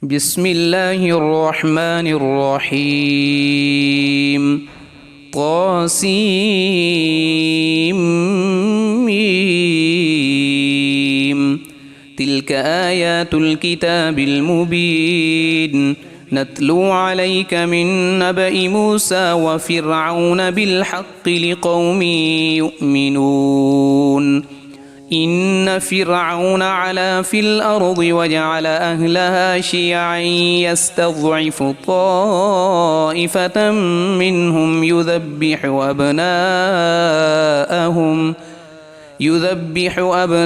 بسم الله الرحمن الرحيم طاسيم تلك آيات الكتاب المبين نتلو عليك من نبأ موسى وفرعون بالحق لقوم يؤمنون إن فرعون علا في الأرض وجعل أهلها شيعا يستضعف طائفة منهم يذبح أبناءهم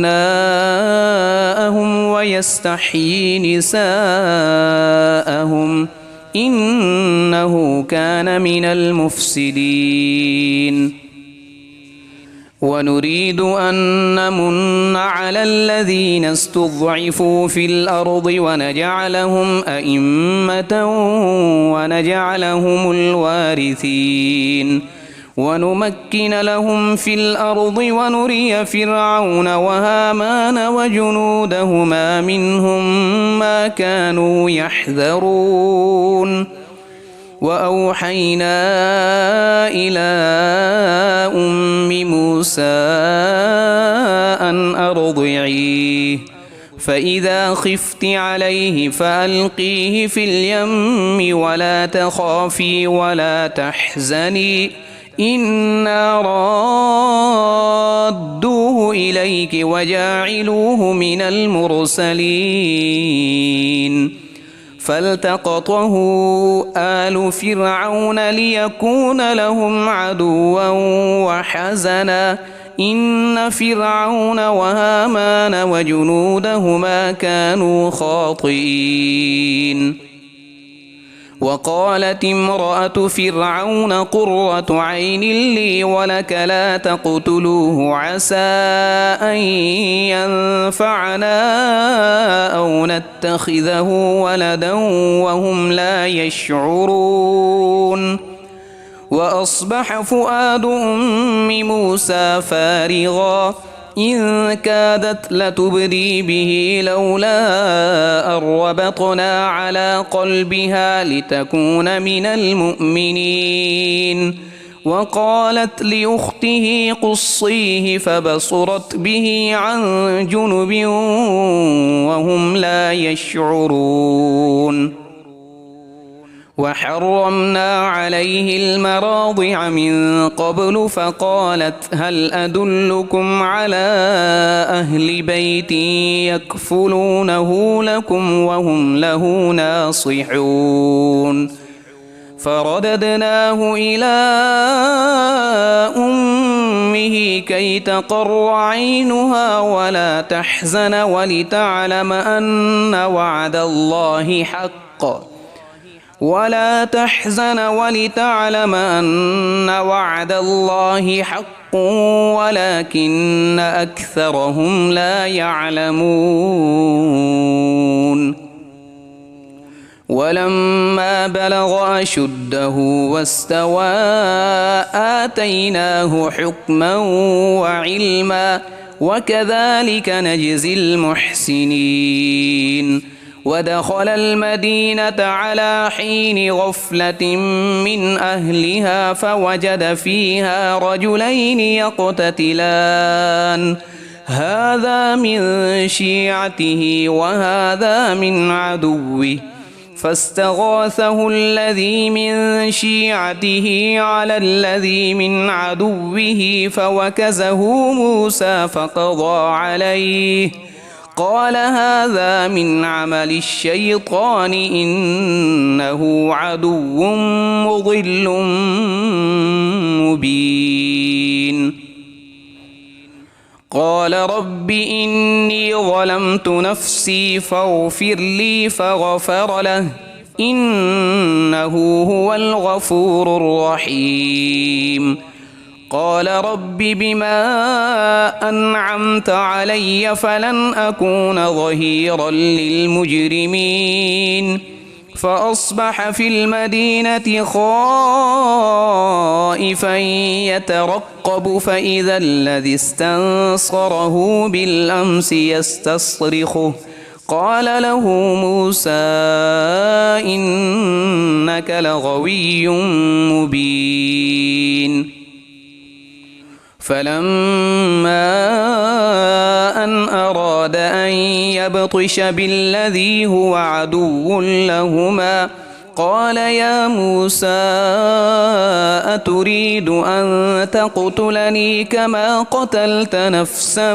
ويستحيي نساءهم إنه كان من المفسدين ونريد أن نمن على الذين استضعفوا في الأرض ونجعلهم أئمة ونجعلهم الوارثين ونمكن لهم في الأرض ونري فرعون وهامان وجنودهما منهم ما كانوا يحذرون وأوحينا إلى أم موسى أن أرضعيه فإذا خفت عليه فألقيه في اليم ولا تخافي ولا تحزني إنا رادوه إليك وجاعلوه من المرسلين فالتقطه آل فرعون ليكون لهم عدوا وحزنا إن فرعون وهامان وجنودهما كانوا خاطئين وقالت امرأة فرعون قرة عين لي ولك لا تقتلوه عسى أن ينفعنا أو نتخذه ولدا وهم لا يشعرون وأصبح فؤاد أم موسى فارغا إن كادت لتبدي به لولا أن ربطنا على قلبها لتكون من المؤمنين وقالت لأخته قصيه فبصرت به عن جنب وهم لا يشعرون وحرمنا عليه المراضع من قبل فقالت هل أدلكم على أهل بيت يكفلونه لكم وهم له ناصحون فرددناه إلى أمه كي تقر عينها ولا تحزن ولتعلم أن وعد الله حق ولكن أكثرهم لا يعلمون ولما بلغ أشده واستوى آتيناه حكما وعلما وكذلك نجزي المحسنين ودخل المدينة على حين غفلة من أهلها فوجد فيها رجلين يقتتلان هذا من شيعته وهذا من عدوه فاستغاثه الذي من شيعته على الذي من عدوه فوكزه موسى فقضى عليه قال هذا من عمل الشيطان إنه عدو مضل مبين قال رب إني ظلمت نفسي فاغفر لي فغفر له إنه هو الغفور الرحيم قال رب بما أنعمت علي فلن أكون ظهيرا للمجرمين فأصبح في المدينة خائفا يترقب فإذا الذي استنصره بالأمس يستصرخه قال له موسى إنك لغوي مبين فلما أن أراد أن يبطش بالذي هو عدو لهما قال يا موسى أتريد أن تقتلني كما قتلت نفسا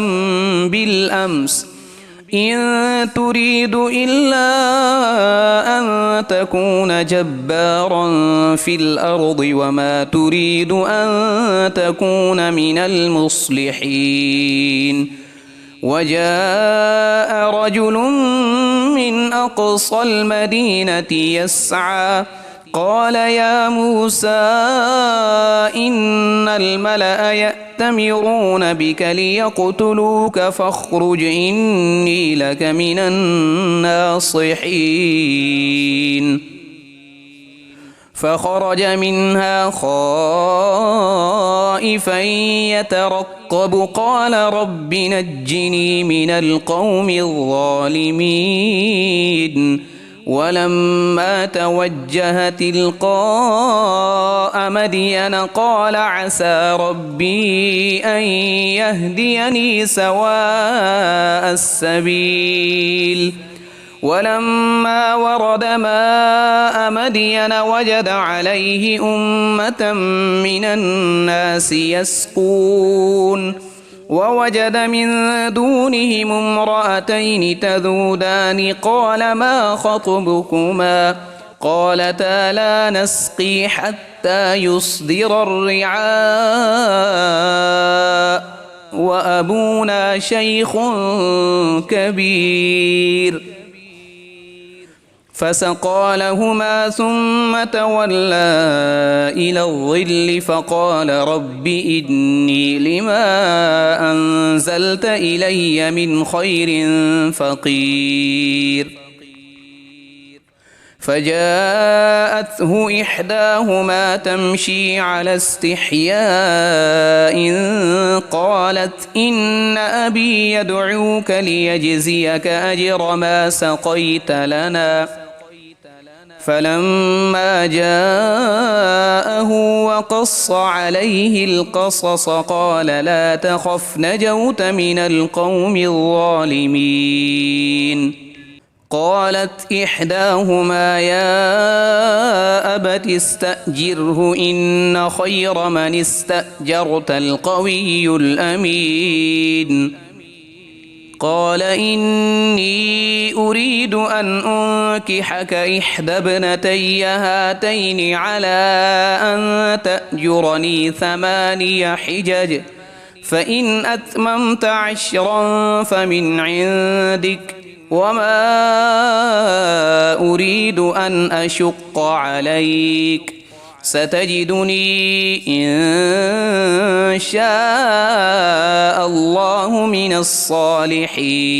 بالأمس إن تريد إلا أن تكون جبارا في الأرض وما تريد أن تكون من المصلحين وجاء رجل من أقصى المدينة يسعى قال يا موسى إن الملأ يأتمرون بك ليقتلوك فاخرج إني لك من الناصحين فخرج منها خائفا يترقب قال رب نجني من القوم الظالمين ولما توجه تلقاء مدين قال عسى ربي أن يهديني سواء السبيل ولما ورد ماء مدين وجد عليه أمة من الناس يسقون ووجد من دونهم امرأتين تذودان قال ما خطبكما قالتا لا نسقي حتى يصدر الرعاء وأبونا شيخ كبير فسقى لهما ثم تولى إلى الظل فقال رب إني لما أنزلت إلي من خير فقير فجاءته إحداهما تمشي على استحياء قالت إن أبي يدعوك ليجزيك أجر ما سقيت لنا فلما جاءه وقص عليه القصص قال لا تخف نجوت من القوم الظالمين قالت إحداهما يا أبت استأجره إن خير من استأجرت القوي الأمين قال إني أريد أن أنكحك إحدى ابنتي هاتين على أن تأجرني 8 حجج فإن أتممت 10 فمن عندك وما أريد أن أشق عليك ستجدني إن شاء الله من الصالحين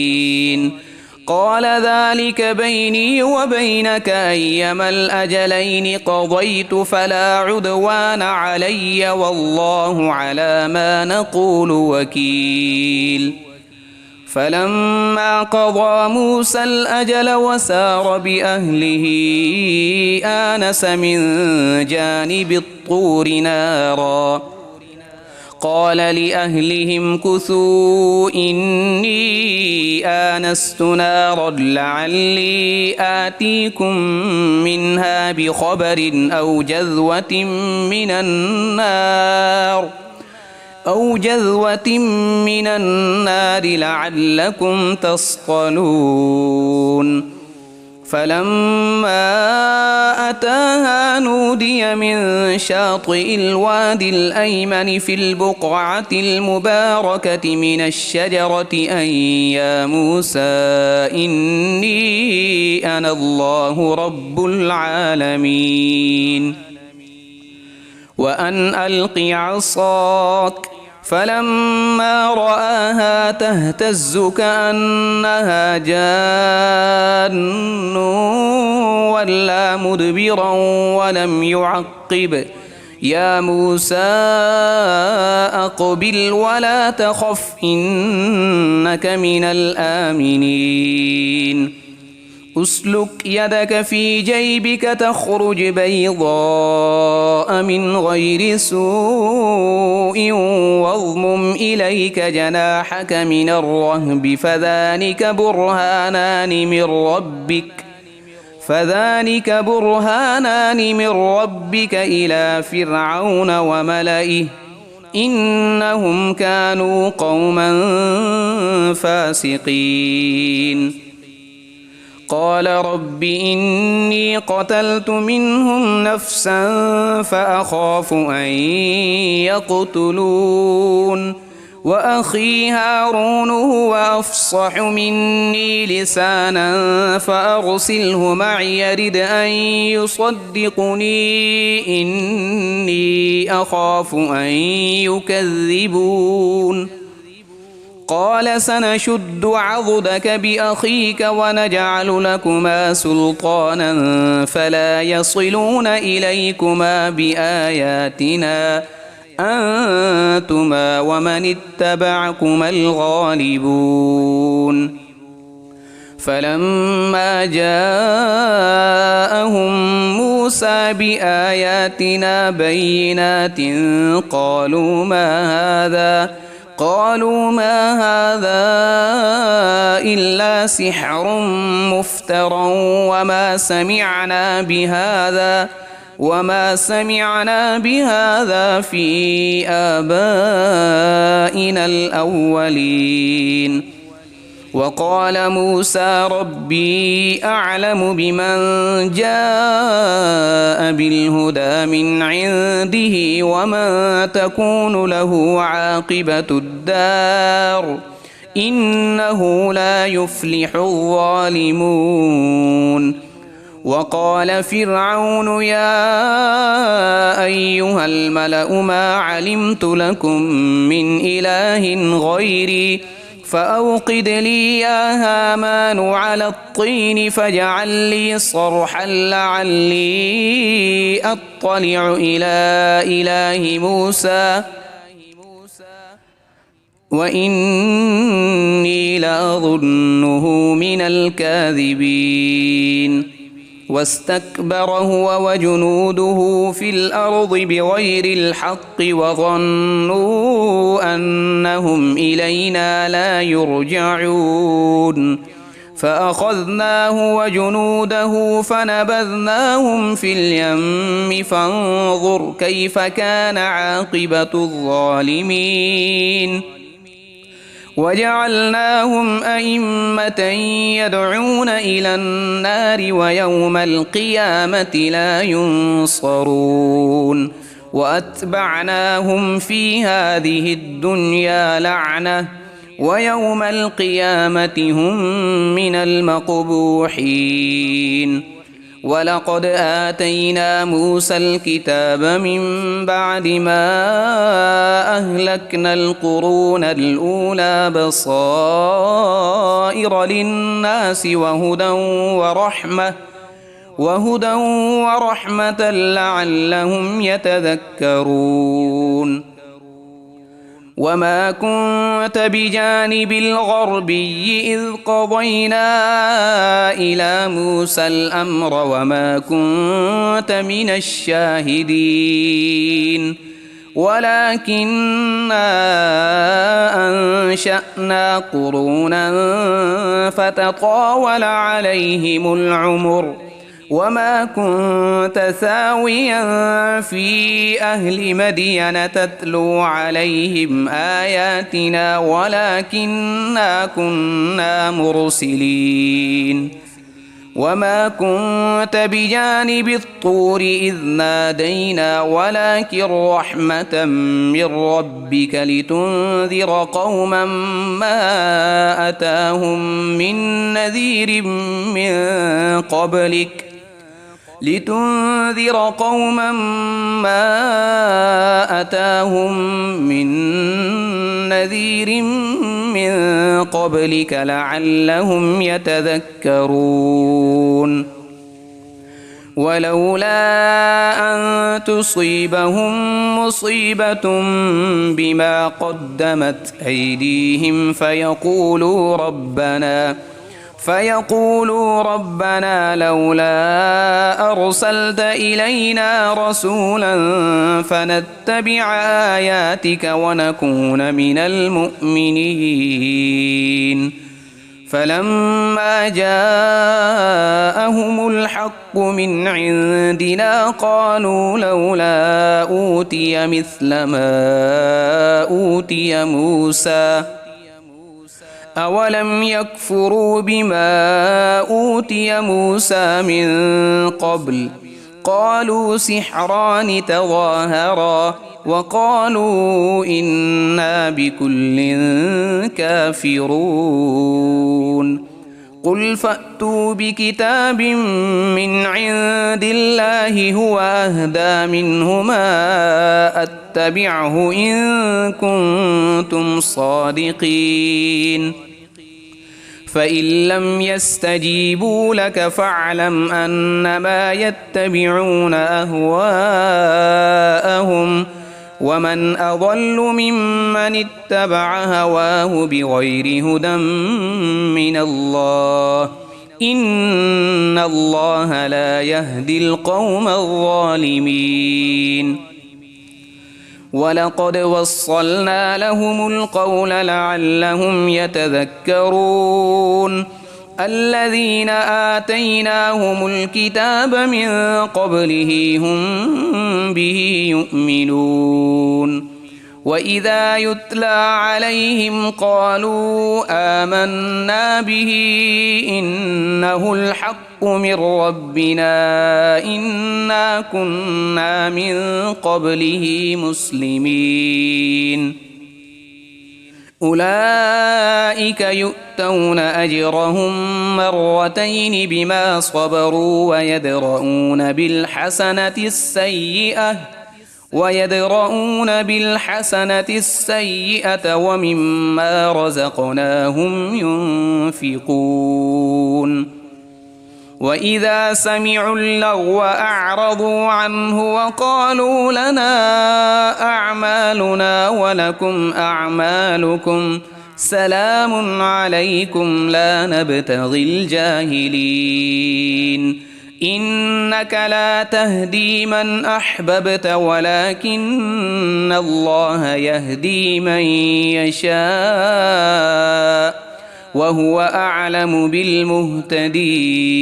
قال ذلك بيني وبينك أيما الأجلين قضيت فلا عدوان علي والله على ما نقول وكيل فلما قضى موسى الأجل وسار بأهله آنس من جانب الطور نارا قال لأهلهم كثوا إني آنست نارا لعلي آتيكم منها بخبر أو جذوة من النار لعلكم تصطلون فلما أتاها نودي من شاطئ الوادي الأيمن في البقعة المباركة من الشجرة أن يا موسى إني أنا الله رب العالمين وأن ألق عصاك فلما رآها تهتز كأنها جان ولا مدبرا ولم يعقب يا موسى أقبل ولا تخف إنك من الآمنين أسلك يدك في جيبك تخرج بيضاء من غير سوء واضمم إليك جناحك من الرهب فذلك برهانان من ربك إلى فرعون وملئه إنهم كانوا قوما فاسقين قال رب إني قتلت منهم نفسا فأخاف أن يقتلون وأخي هارون هو أفصح مني لسانا فأرسله معي يرد أن يصدقني إني أخاف أن يكذبون قال سنشد عضدك بأخيك ونجعل لكما سلطانا فلا يصلون إليكما بآياتنا أنتما ومن اتبعكما الغالبون فلما جاءهم موسى بآياتنا بينات قالوا ما هذا إلا سحر مفترى وما سمعنا بهذا في آبائنا الأولين وقال موسى ربي أعلم بمن جاء بالهدى من عنده ومن تكون له عاقبة الدار إنه لا يفلح الظالمون وقال فرعون يا أيها الملأ ما علمت لكم من إله غيري فأوقد لي يا هامان على الطين فاجعل لي صرحا لعلي أطلع إلى إله موسى وإني لأظنه من الكاذبين واستكبر هو وجنوده في الأرض بغير الحق وظنوا أنهم إلينا لا يرجعون فأخذناه وجنوده فنبذناهم في اليم فانظر كيف كان عاقبة الظالمين وجعلناهم أئمة يدعون إلى النار ويوم القيامة لا ينصرون وأتبعناهم في هذه الدنيا لعنة ويوم القيامة هم من المقبوحين ولقد آتينا موسى الكتاب من بعد ما أهلكنا القرون الأولى بصائر للناس وهدى ورحمة لعلهم يتذكرون وما كنت بجانب الغربي إذ قضينا إلى موسى الأمر وما كنت من الشاهدين ولكننا أنشأنا قرونا فتطاول عليهم العمر وما كنت ثاويا في أهل مدين تتلو عليهم آياتنا ولكننا كنا مرسلين وما كنت بجانب الطور إذ نادينا ولكن رحمة من ربك لتنذر قوما ما أتاهم من نذير من قبلك لعلهم يتذكرون ولولا أن تصيبهم مصيبة بما قدمت أيديهم فيقولوا ربنا لولا أرسلت إلينا رسولا فنتبع آياتك ونكون من المؤمنين. فلما جاءهم الحق من عندنا قالوا لولا أوتي مثل ما أوتي موسى أولم يكفروا بما أوتي موسى من قبل قالوا سحران تظاهرا وقالوا إنا بكل كافرون. قل فأتوا بكتاب من عند الله هو أهدى منهما أتبعه إن كنتم صادقين. فإن لم يستجيبوا لك فاعلم أنما يتبعون أهواءهم ومن أضل ممن اتبع هواه بغير هدى من الله إن الله لا يهدي القوم الظالمين. ولقد وصلنا لهم القول لعلهم يتذكرون. الذين آتيناهم الكتاب من قبله هم به يؤمنون. وإذا يتلى عليهم قالوا آمنا به إنه الحق من ربنا إنا كنا من قبله مسلمين. أولئك يؤتون أجرهم مرتين بما صبروا ويدرؤون بالحسنة السيئة ومما رزقناهم ينفقون. وإذا سمعوا اللغو أعرضوا عنه وقالوا لنا أعمالنا ولكم أعمالكم سلام عليكم لا نبتغي الجاهلين. إنك لا تهدي من أحببت ولكن الله يهدي من يشاء وهو أعلم بالمهتدين.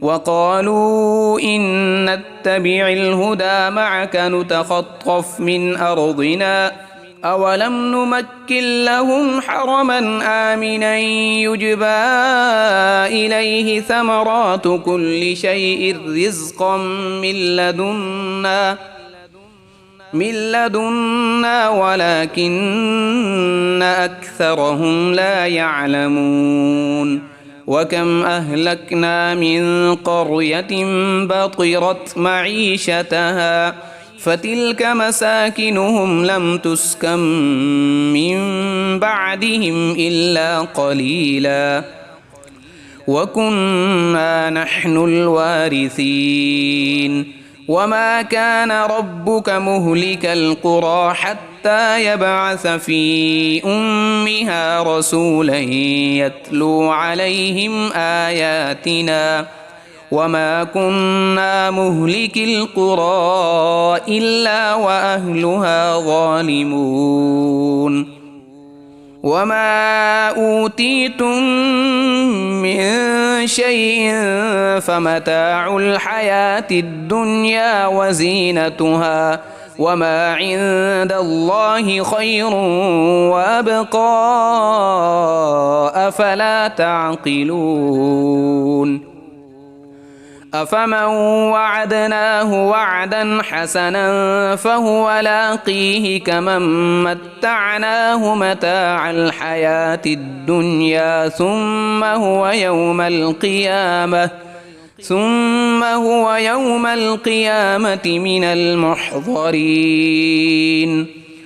وقالوا إن نتبع الهدى معك نتخطف من أرضنا أولم نمكن لهم حرما آمنا يجبى إليه ثمرات كل شيء رزقا من لدنا ولكن أكثرهم لا يعلمون. وكم أهلكنا من قرية بطرت معيشتها فتلك مساكنهم لم تسكن من بعدهم إلا قليلا وكنا نحن الوارثين. وما كان ربك مهلك القرى حتى يبعث في أمها رسولا يتلو عليهم آياتنا وما كنا مهلك القرى إلا وأهلها ظالمون. وما أوتيتم من شيء فمتاع الحياة الدنيا وزينتها وما عند الله خير وأبقى أفلا تعقلون. أفمن وعدناه وعدا حسنا فهو لاقيه كمن متعناه متاع الحياة الدنيا ثم هو يوم القيامة من المحضرين.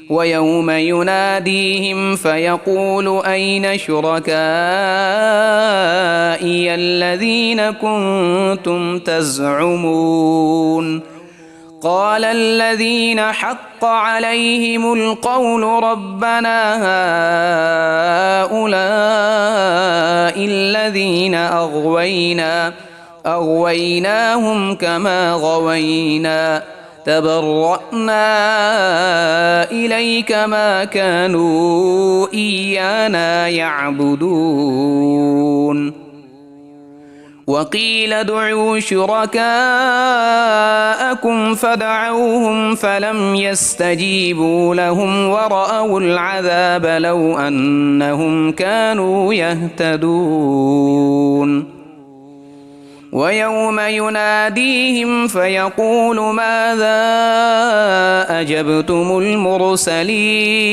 ويوم يناديهم فيقول أين شركائي الذين كنتم تزعمون قال الذين حق عليهم القول ربنا هؤلاء الذين أغويناهم كما غوينا تبرأنا إليك ما كانوا إيانا يعبدون وقيل ادعوا شركاءكم فدعوهم فلم يستجيبوا لهم ورأوا العذاب لو أنهم كانوا يهتدون ويوم يناديهم فيقول ماذا أجبتم المرسلين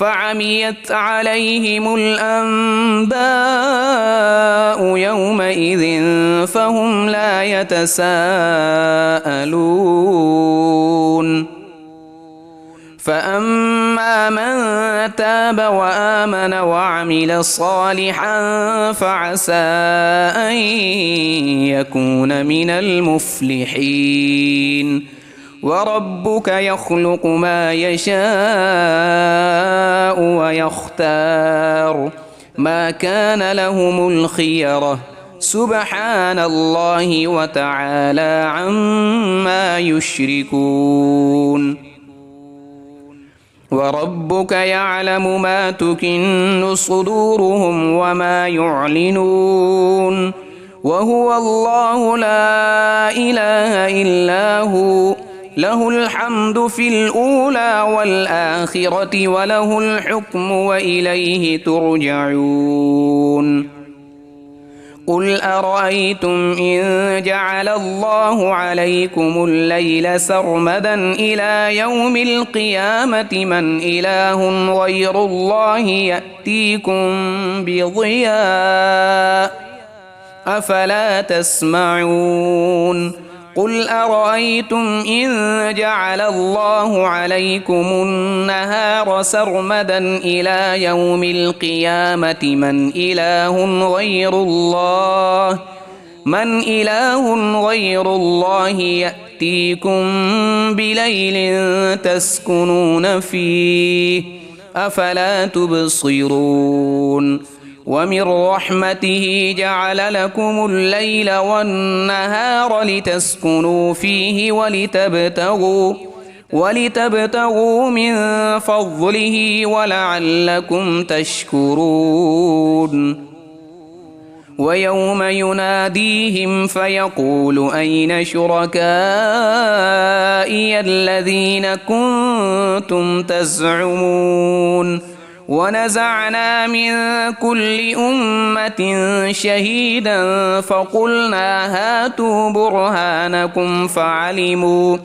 فعميت عليهم الأنباء يومئذ فهم لا يتساءلون فأما من تاب وآمن وعمل صالحا فعسى أن يكون من المفلحين وربك يخلق ما يشاء ويختار ما كان لهم الخيرة سبحان الله وتعالى عما يشركون وربك يعلم ما تكن صدورهم وما يعلنون وهو الله لا إله إلا هو له الحمد في الأولى والآخرة وله الحكم وإليه ترجعون قل أرأيتم إن جعل الله عليكم الليل سرمدا إلى يوم القيامة من إله غير الله يأتيكم بضياء أفلا تسمعون قل أرأيتم إن جعل الله عليكم النهار سرمدا إلى يوم القيامة من إله غير الله يأتيكم بليل تسكنون فيه أفلا تبصرون ومن رحمته جعل لكم الليل والنهار لتسكنوا فيه ولتبتغوا من فضله ولعلكم تشكرون ويوم يناديهم فيقول أين شركائي الذين كنتم تزعمون ونزعنا من كل أمة شهيدا فقلنا هاتوا برهانكم فعلموا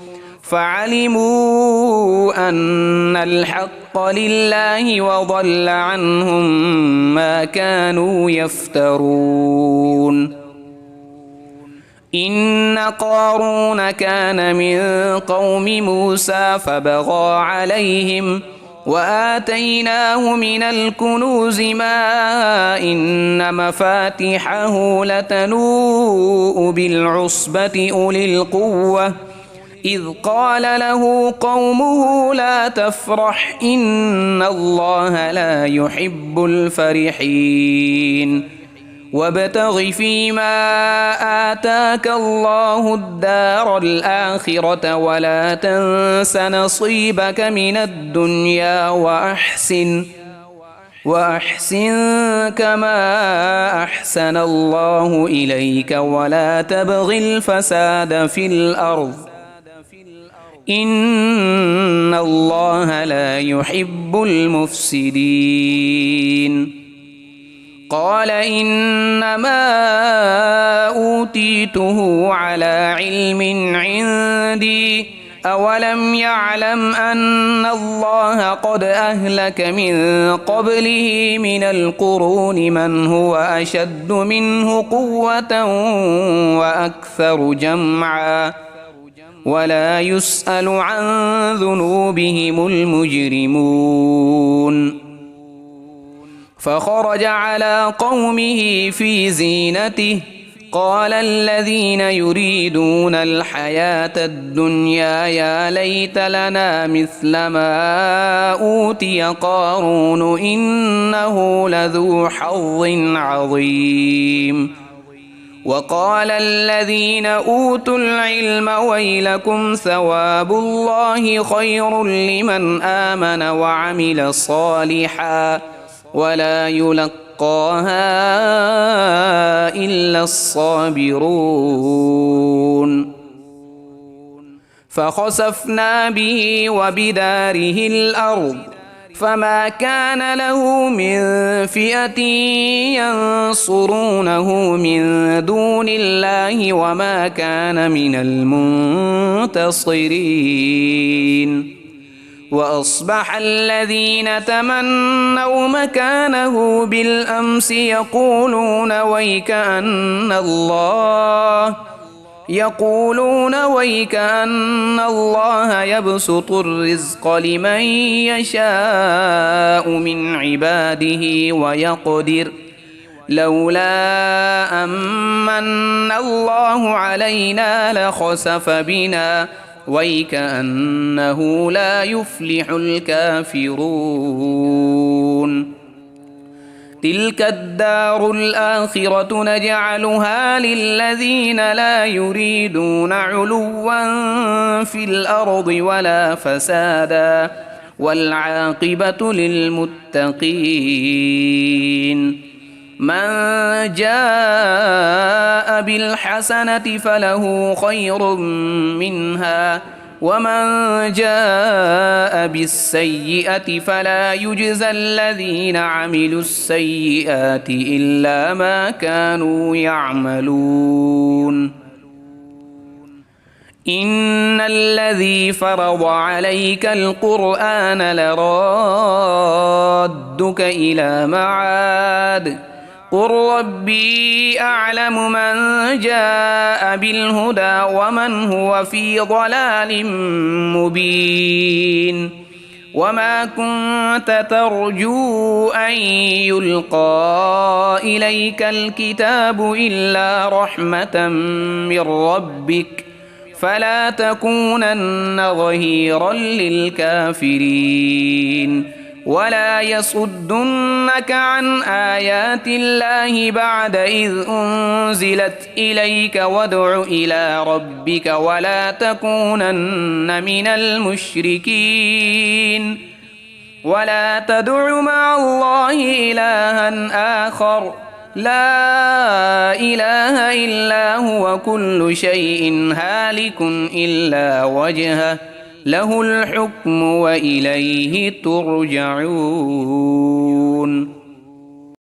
أن الحق لله وضل عنهم ما كانوا يفترون إن قارون كان من قوم موسى فبغى عليهم وآتيناه من الكنوز ما إن مفاتحه لتنوء بالعصبة أولي القوة إذ قال له قومه لا تفرح إن الله لا يحب الفرحين وابتغ فيما آتاك الله الدار الآخرة ولا تنس نصيبك من الدنيا وأحسن كما أحسن الله إليك ولا تبغ الفساد في الأرض إن الله لا يحب المفسدين قال إنما أوتيته على علم عندي أولم يعلم أن الله قد أهلك من قبله من القرون من هو أشد منه قوة وأكثر جمعا ولا يسأل عن ذنوبهم المجرمون فخرج على قومه في زينته قال الذين يريدون الحياة الدنيا يا ليت لنا مثل ما أوتي قارون إنه لذو حظ عظيم وقال الذين أوتوا العلم ويلكم ثواب الله خير لمن آمن وعمل صالحا ولا يلقاها إلا الصابرون فخسفنا به وبداره الأرض فما كان له من فئة ينصرونه من دون الله وما كان من المنتصرين وأصبح الذين تمنوا مكانه بالأمس يقولون ويك أن الله يبسط الرزق لمن يشاء من عباده ويقدر لولا أمن الله علينا لخسف بنا ويكأنه لا يفلح الكافرون تلك الدار الآخرة نجعلها للذين لا يريدون علوا في الأرض ولا فسادا والعاقبة للمتقين من جاء بالحسنة فله خير منها ومن جاء بالسيئة فلا يجزى الذين عملوا السيئات إلا ما كانوا يعملون إن الذي فرض عليك القرآن لرادك إلى معاد قل ربي أعلم من جاء بالهدى ومن هو في ضلال مبين وما كنت ترجو أن يلقى إليك الكتاب إلا رحمة من ربك فلا تكونن ظهيرا للكافرين ولا يصدنك عن آيات الله بعد إذ أنزلت إليك وادع إلى ربك ولا تكونن من المشركين ولا تدع مع الله إلها آخر لا إله إلا هو كل شيء هالك إلا وجهه له الحكم وإليه ترجعون